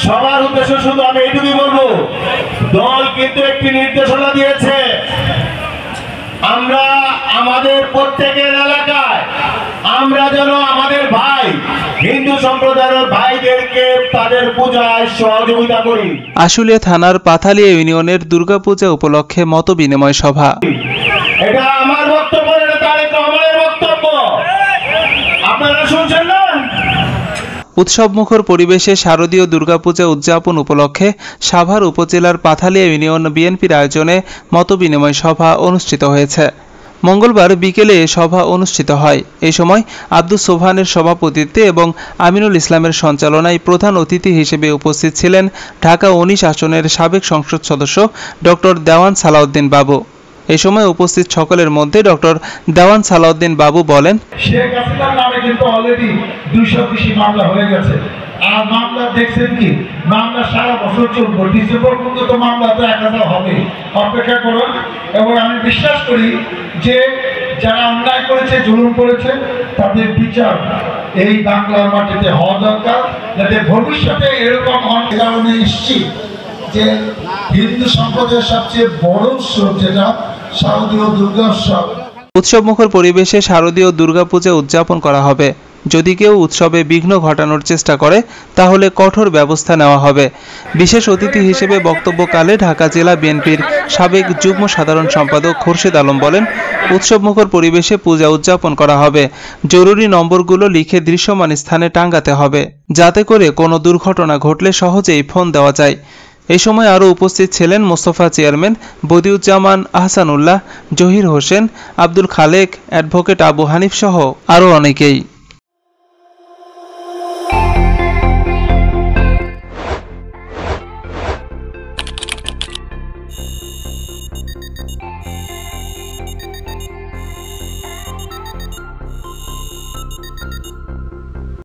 সবার উদ্দেশ্যে শুধু আমি এইটুকুই বলবো, দল কিন্তু একটি নির্দেশনা দিয়েছে, আমরা আমাদের প্রত্যেকের এলাকায় আমরা যেন আমাদের ভাই হিন্দু সম্প্রদায়ের ভাইদেরকে তাদের পূজায় সহযোগিতা করি। আশুলিয়া থানার পাথালিয়া ইউনিয়নের দুর্গাপূজা উপলক্ষে মতবিনিময় সভা। এটা আমার বক্তব্য না, তারেক রহমানের বক্তব্য, আপনারা শুনছেন না? উৎসবমুখর পরিবেশে শারদীয় দুর্গাপূজা উদযাপন উপলক্ষে সাভার উপজেলার পাথালিয়া ইউনিয়ন বিএনপির আয়োজনে মতবিনিময় সভা অনুষ্ঠিত হয়েছে। মঙ্গলবার বিকেলে এ সভা অনুষ্ঠিত হয়। এই সময় আব্দুস সোবহানের সভাপতিত্বে এবং আমিনুল ইসলামের সঞ্চালনায় প্রধান অতিথি হিসেবে উপস্থিত ছিলেন ঢাকা ১৯ আসনের সাবেক সংসদ সদস্য ডক্টর দেওয়ান সালাউদ্দিন বাবু। এই সময় উপস্থিত সকলের মধ্যে ডক্টর দেওয়ান সালাউদ্দিন বাবু বলেন, শেখ হাসিনার নামে কিন্তু অলরেডি 200 বেশি মামলা হয়ে গেছে। আর মামলা দেখছেন কি, মামলা সারা বছর চলবে, ডিসেম্বর পর্যন্ত মামলা তো 1000 হবে, অপেক্ষা করুন। এবং আমি বিশ্বাস করি যে যারা অন্যায় করেছে, জুলুম করেছে, তাদের বিচার এই বাংলার মাটিতে হওয়া দরকার, যাতে ভবিষ্যতে এরকম কারণে নিশ্চিত যে হিন্দু সম্প্রদায়ের সবচেয়ে বড় উৎসব যেটা শারদীয় দুর্গা উৎসব, উৎসবমুখর পরিবেশে শারদীয় দুর্গাপূজা উদযাপন করা হবে। যদি কেউ উৎসবে বিঘ্ন ঘটানোর চেষ্টা করে তাহলে কঠোর ব্যবস্থা নেওয়া হবে। বিশেষ অতিথি হিসেবে বক্তব্যকালে ঢাকা জেলা বিএনপির সাবেক যুগ্ম সাধারণ সম্পাদক খুরশেদ আলম বলেন, উৎসবমুখর পরিবেশে পূজা উদযাপন করা হবে। জরুরি নম্বরগুলো লিখে দৃশ্যমান স্থানে টাঙ্গাতে হবে, যাতে করে কোনো দুর্ঘটনা ঘটলে সহজেই ফোন দেওয়া যায়। এই সময় আরও উপস্থিত ছিলেন মোস্তফা চেয়ারম্যান, বদিউজ্জামান আহসানুল্লাহ, জহির হোসেন, আব্দুল খালেক, অ্যাডভোকেট আবু হানিফ সহ আরও অনেকেই।